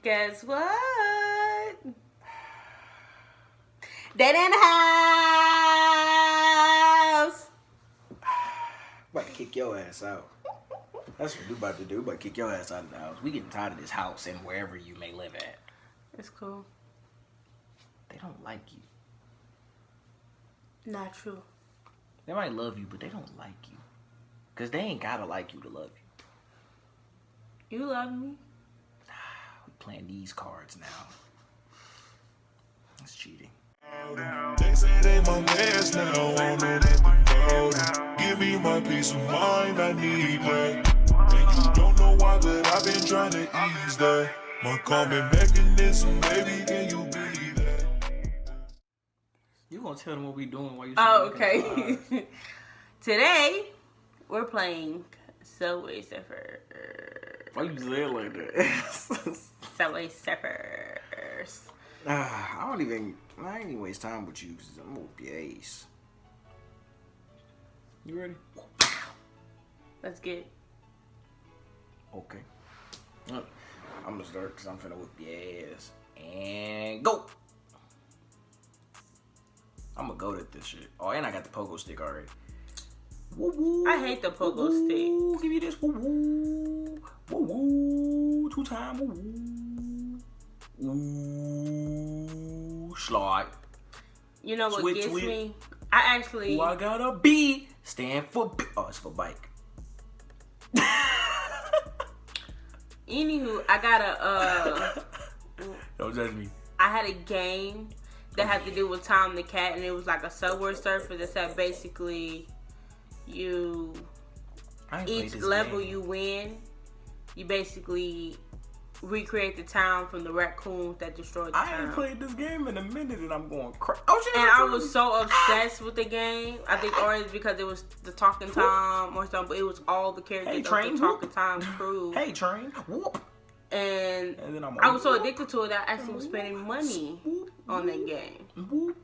Guess what? Dead in the house. About to kick your ass out. That's what we about to do. We about to kick your ass out of the house. We getting tired of this house and wherever you may live at. It's cool. They don't like you. Not true. They might love you, but they don't like you. Because they ain't gotta like you to love you. You love me. We playing these cards now. That's cheating. They say they my mans now, I know that they proud. Give me my peace of mind, I need that. And you don't know why, but I've been trying to ease that. My calming mechanism, baby, can you be that? You gonna tell them what we doing while you Oh, okay. Today, we're playing Subway Surfers. Why you say it like that? Subway Surfers. I ain't even waste time with you because I'm gonna whoop your ace. You ready? Let's get it. Okay. I'm gonna start because I'm finna whoop your ass. And go! I'm gonna go at this shit. Oh, and I got the pogo stick already. Woo woo. I hate the pogo stick. Give me this. Woo woo. Woo woo. 2 times. Woo woo. Ooh. Slide. You know what Switch, gets switch. me? I actually. Ooh, I got a B. Stand for B. Oh, it's for bike. Anywho, I got a. Don't judge me. I had a game that had to do with Tom the Cat, and it was like a Subway Surfer that said basically you each level you win, you basically recreate the town from the raccoons that destroyed the town. I ain't played this game in a minute and I'm going crazy. Oh shit! And I was so obsessed with the game. I think or it's because it was the Talking Tom or something, but it was all the characters of the Talking Tom crew. Hey, train. Whoop. And then I was so addicted to it that I actually was spending money on that game.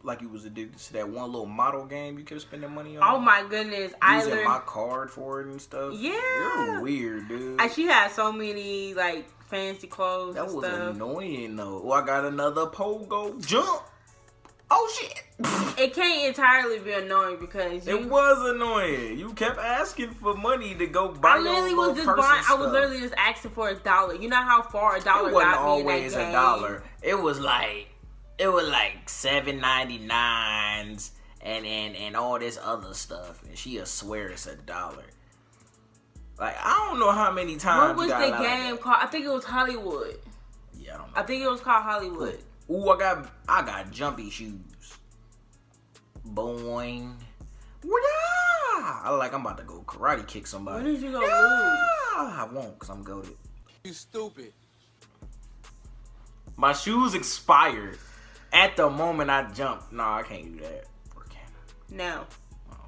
Like you was addicted to that one little model game you kept spending money on. Oh my goodness. Using my card for it and stuff. Yeah. You're weird, dude. And she had so many like fancy clothes That and was stuff. annoying though. Oh, I got another pogo jump. Oh shit. It can't entirely be annoying because it was annoying. You kept asking for money to go buy. I literally was just buying. I was literally just asking for $1. You know how far $1 got me in that game. It wasn't always $1. It was like $7.99s and all this other stuff. And she'll swear it's $1. Like I don't know how many times. What was the game called? I think it was Hollywood. Yeah, I don't know. I think it was called Hollywood. Ooh, I got jumpy shoes. Boing. I'm about to go karate kick somebody. When did you go lose? I won't, because I'm goated. You stupid. My shoes expired at the moment I jumped. No, I can't do that. Or can I? No. Oh.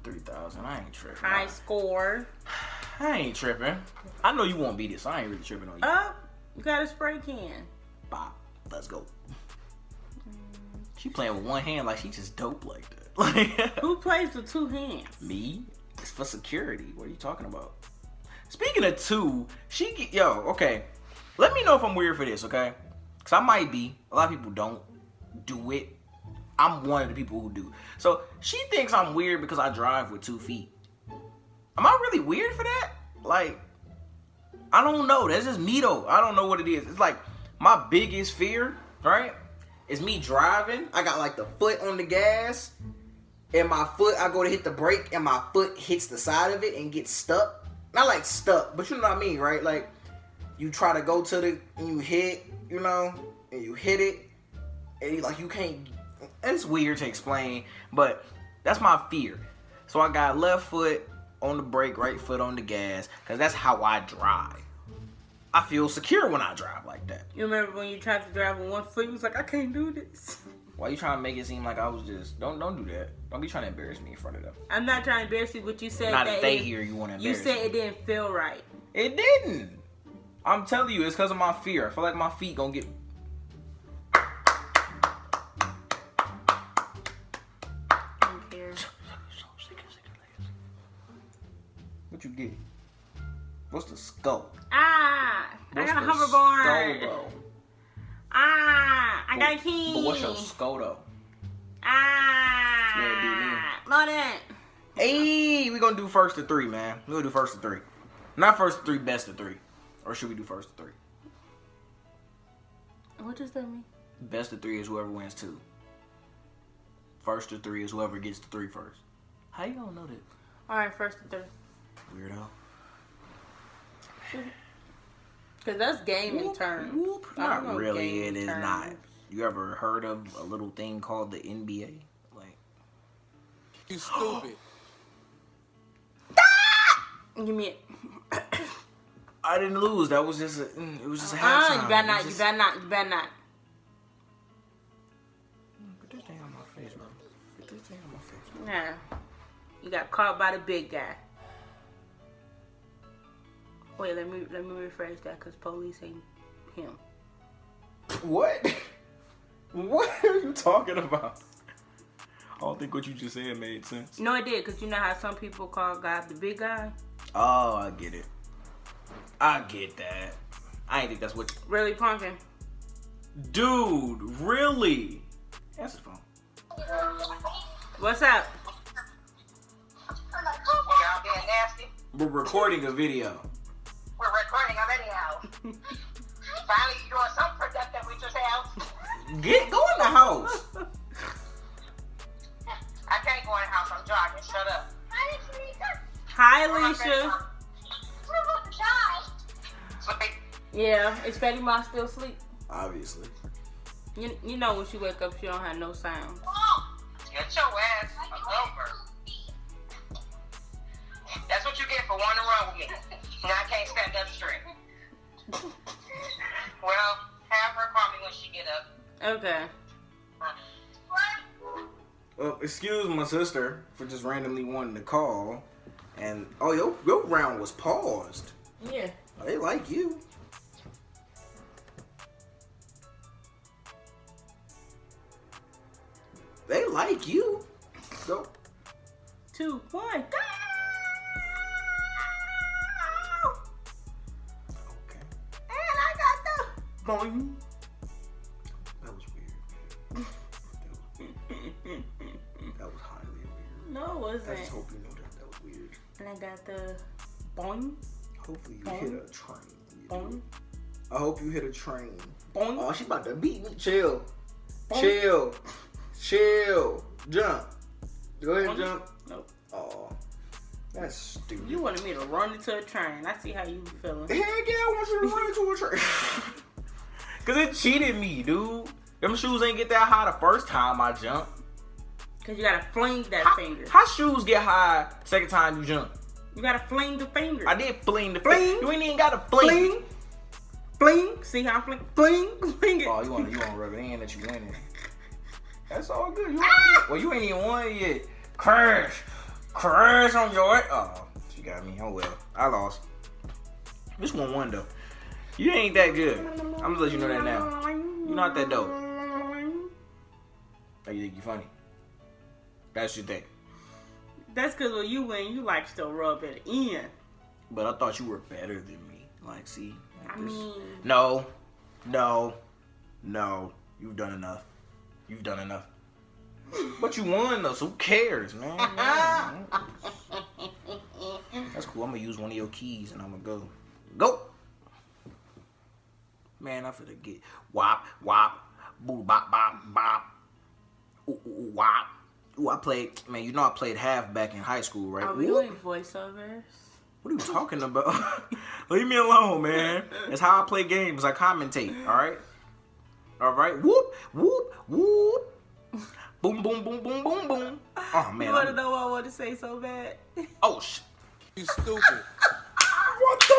3,000. I ain't tripping. High score. I ain't tripping. I know you won't beat it, so I ain't really tripping on you. You got a spray can. Bop. Let's go. She playing with one hand like she just dope like that. Like who plays with 2 hands? Me? It's for security. What are you talking about? Speaking of 2, okay. Let me know if I'm weird for this, okay? Because I might be. A lot of people don't do it. I'm one of the people who do. So she thinks I'm weird because I drive with 2 feet. Am I really weird for that? Like, I don't know. That's just me though. I don't know what it is. It's like my biggest fear, right? Is me driving. I got like the foot on the gas. And my foot, I go to hit the brake and my foot hits the side of it and gets stuck. Not like stuck, but you know what I mean, right? Like you try to go to and you hit, and you hit it. And you can't, it's weird to explain, but that's my fear. So I got left foot on the brake, right foot on the gas, because that's how I drive. I feel secure when I drive like that. You remember when you tried to drive with 1 foot, you was like, I can't do this. Why you trying to make it seem like I was just... Don't do that. Don't be trying to embarrass me in front of them. I'm not trying to embarrass you, but you said not that... if they hear you want to embarrass You said it didn't feel right. It didn't. I'm telling you, it's because of my fear. I feel like my feet gonna get... I don't care. What you get? What's the scope? Ah! I got a hoverboard. Scodo? I got a key. But what's your Scodo? Know that. Hey, we gonna do first to three, man. We gonna do first to three. Not first to three, best to three. Or should we do first to three? What does that mean? Best to three is whoever wins two. First to three is whoever gets to three first. How you gonna know that? Alright, first to three. Weirdo. Because that's gaming terms. Not really, it is not. You ever heard of a little thing called the NBA? Like, you stupid. Give me it. I didn't lose. That was just a, it was just a halftime. You better not. You better not. You better not. Put this thing on my face, bro. Put this thing on my face, bro. Nah. You got caught by the big guy. Wait, let me rephrase that because police ain't him. What? What are you talking about? I don't think what you just said made sense. No, it did, because you know how some people call God the big guy? Oh, I get it. I get that. I ain't think that's what... Really punkin'? Dude, really? Answer the phone. What's up? Y'all being nasty? We're recording a video. We're recording a video. Finally, you doing something productive with yourself. Go in the house. I can't go in the house. I'm jogging. Shut up. Hi, Alicia. Sleep. Yeah, is Fatty Ma still asleep? Obviously. You know when she wake up, she don't have no sound. Get your ass over. That's what you get for wanting to run with me. Now I can't stand up straight. Well, have her call me when she get up. Okay. Well, excuse my sister for just randomly wanting to call. And, oh, your round was paused. Yeah. They like you. They like you. Go. 2, 1, go! Okay. And I got the boing. That was weird. That was highly weird. No, it wasn't. I just hope you know that was weird. And I got the boing. Hopefully you Boing. hit a train. Boing. I hope you hit a train. Boing. Oh, she about to beat me. Chill. Boing. Chill. Chill. Jump. Go ahead and Boing. jump. Nope. Oh, that's stupid. You wanted me to run into a train. I see how you feeling. Heck yeah, I want you to run into a train. Cause it cheated me, dude. Them shoes ain't get that high the first time I jumped. Cause you gotta fling that finger. How shoes get high second time you jump? You gotta fling the finger. I did fling the Fling. finger. You ain't even got to fling. Fling. See how I fling? Fling. Fling it. Oh, you want to rub it in that you winning. That's all good. Well, you ain't even won yet. Crash on your... Oh, she got me. Oh, well. I lost. This one though. You ain't that good. I'm gonna let you know that now. You're not that dope. Oh, you think you funny? That's your thing. That's cause when you win, you like still rub it in. But I thought you were better than me. Like, see? Like I mean... No. You've done enough. But you won, though, so who cares, man? That's cool. I'm going to use one of your keys, and I'm going to go. Go! Man, I'm finna get wop, boo, bop, bop. Ooh, wop. Ooh, I played, man, you know I played halfback in high school, right? Are we doing voiceovers? What are you talking about? Leave me alone, man. That's how I play games. I commentate, all right? All right? Whoop, whoop, whoop. Boom, boom, boom, boom, boom, boom. Oh, man. You want to know what I want to say so bad? Oh, shit. You stupid. What the?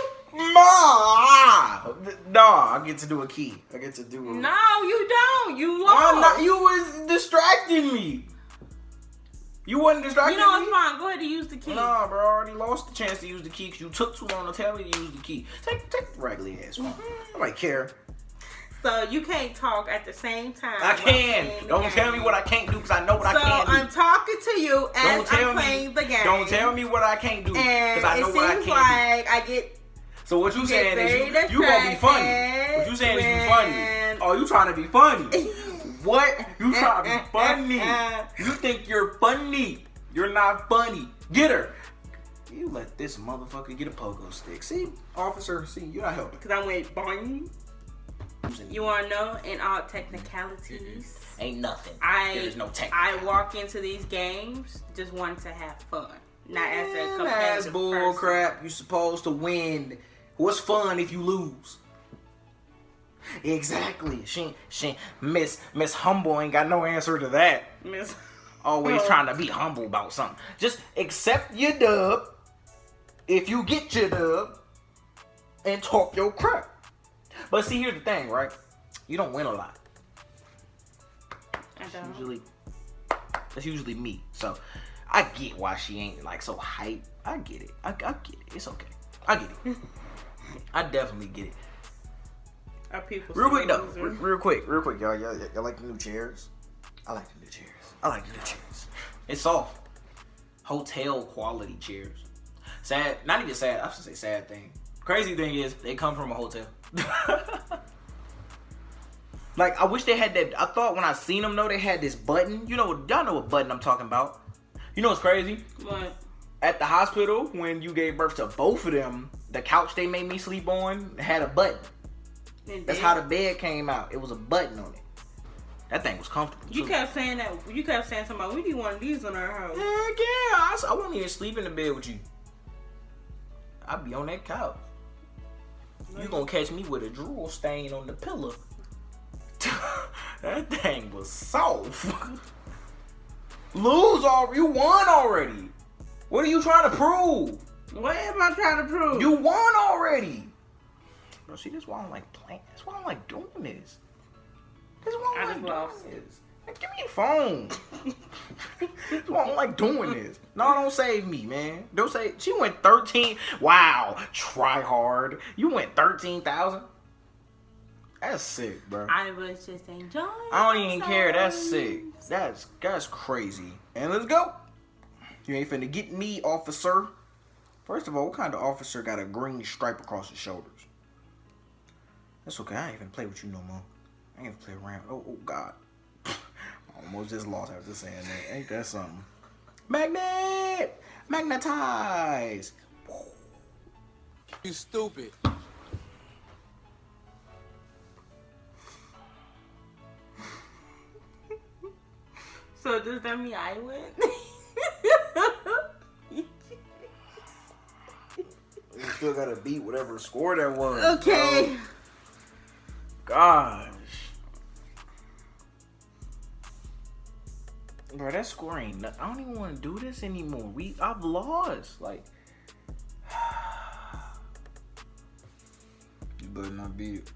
No, I get to do a key. I get to do a... No, you don't. You Why lost. not? You was distracting me. You wasn't distracting me? You know it's fine. Go ahead and use the key. Nah, bro. I already lost the chance to use the key because you took too long to tell me to use the key. Take the raggedy ass phone. I might care. So you can't talk at the same time. I can. Don't tell me what I can't do because I know what I can do. So I'm talking to you as I'm playing the game. Don't tell me what I can't do because And I know it what I seems can't like I get So what you saying very is you gonna be funny. What you saying is you funny. Oh, you trying to be funny. What? You trying to be funny. You think you're funny. You're not funny. Get her. You let this motherfucker get a pogo stick. See, officer, see, you're not helping. Because I went boing. You want to know, in all technicalities, ain't nothing. There's no technicality. I walk into these games just wanting to have fun. Not as a competitive That's bull person. crap. You're supposed to win. What's fun if you lose? Exactly. She Miss Humble ain't got no answer to that. Miss Always trying to be humble about something. Just accept your dub if you get your dub and talk your crap. But see, here's the thing, right? You don't win a lot. I don't. That's usually me. So I get why she ain't like so hype. I get it. I get it. It's okay. I get it. I definitely get it. Are people Real quick though. losers? Real quick. Y'all like the new chairs? I like the new chairs. It's soft. Hotel quality chairs. Sad. Not even sad. I should say sad thing. Crazy thing is they come from a hotel. Like, I wish they had that. I thought when I seen them, though, they had this button. Y'all know what button I'm talking about. You know what's crazy? What? At the hospital, when you gave birth to both of them, the couch they made me sleep on had a button. That's how the bed came out. It was a button on it. That thing was comfortable, You too. kept saying that. You kept saying something about, we need one of these in our house. Heck yeah. I won't even sleep in the bed with you. I'd be on that couch. You gonna catch me with a drool stain on the pillow. That thing was soft. You won already. What are you trying to prove? What am I trying to prove? You won already. Bro, see, this is why I don't like playing. That's why I don't like doing this. This is why I don't like doing this. Man, give me your phone. That's why I don't like doing this. No, don't save me, man. Don't say she went 13. Wow, try hard. You went 13,000. That's sick, bro. I was just enjoying. I don't even care. That's sick. That's crazy. And let's go. You ain't finna get me, officer. First of all, what kind of officer got a green stripe across his shoulders? That's okay. I ain't even play with you no more. I ain't even play around. Oh God. I almost just lost after saying that. Ain't that something? Magnet! Magnetize! You stupid. So does that mean I win? You still gotta beat whatever score that was. Okay. Bro. Gosh. Bro, that score ain't nothing. I don't even want to do this anymore. I've lost. Like, you better not beat it.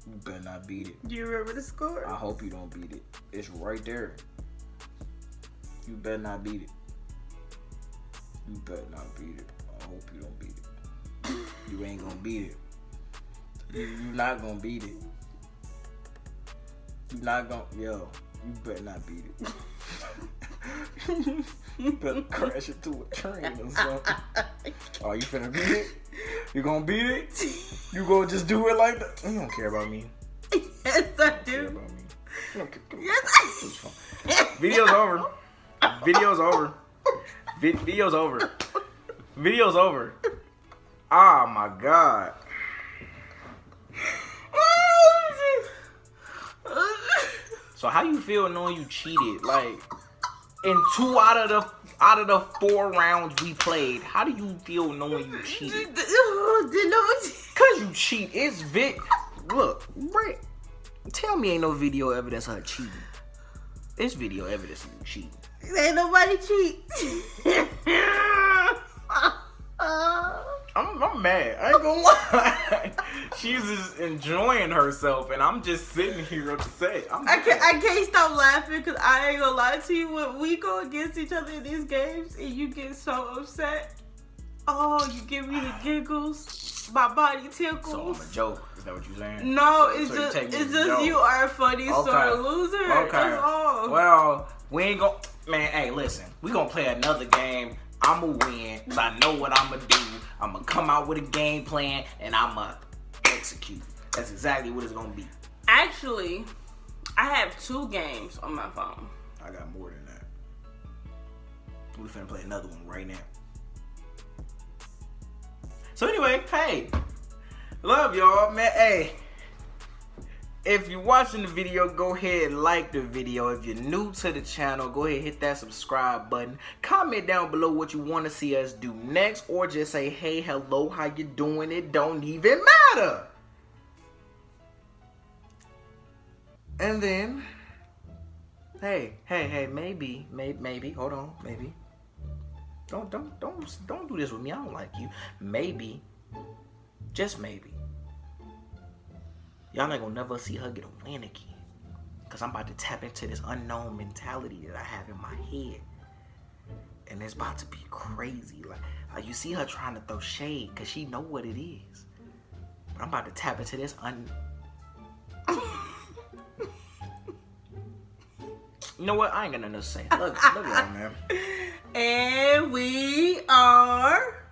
You better not beat it. Do you remember the score? I hope you don't beat it. It's right there. You better not beat it. You better not beat it. I hope you don't beat it. You ain't gonna beat it. You not gonna beat it. You not gonna, yo, you better not beat it. You better crash into a train or something. Oh, you finna beat it? You gonna beat it? You gonna just do it like that? You don't care about me. Yes, I Care do. about me. You don't care. Yes, Video's over. Video's over. Video's over. Video's over. Oh my God. So how you feel knowing you cheated? Like, in 2 out of the 4 rounds we played, how do you feel knowing you cheated? Cause you cheat. It's look, Brett, tell me ain't no video evidence of her cheating. It's video evidence of you cheating. Ain't nobody cheat. I'm mad. I ain't gonna lie. She's just enjoying herself, and I'm just sitting here upset. I can't stop laughing because I ain't gonna lie to you. When we go against each other in these games and you get so upset, oh, you give me the giggles. My body tickles. So I'm a joke. Is that what you're saying? No, So it's you just take me as a you joke. are a funny sort of loser. Okay. That's all. Well, we ain't gonna. Man, hey, listen. We gonna play another game. I'ma win. Cause I know what I'ma do. I'ma come out with a game plan and I'ma execute. That's exactly what it's gonna be. Actually, I have 2 games on my phone. I got more than that. We finna play another one right now. So anyway, hey. Love y'all, man. Hey. If you're watching the video, go ahead and like the video. If you're new to the channel, go ahead and hit that subscribe button. Comment down below what you want to see us do next, or just say, hey, hello, how you doing? It don't even matter. And then, hey, maybe, hold on, maybe. Don't do this with me. I don't like you. Maybe, just maybe, y'all ain't gonna never see her get a win again. Cause I'm about to tap into this unknown mentality that I have in my head. And it's about to be crazy. Like you see her trying to throw shade cause she know what it is. But I'm about to tap into this You know what? I ain't got nothing to say. Love y'all, man. And we are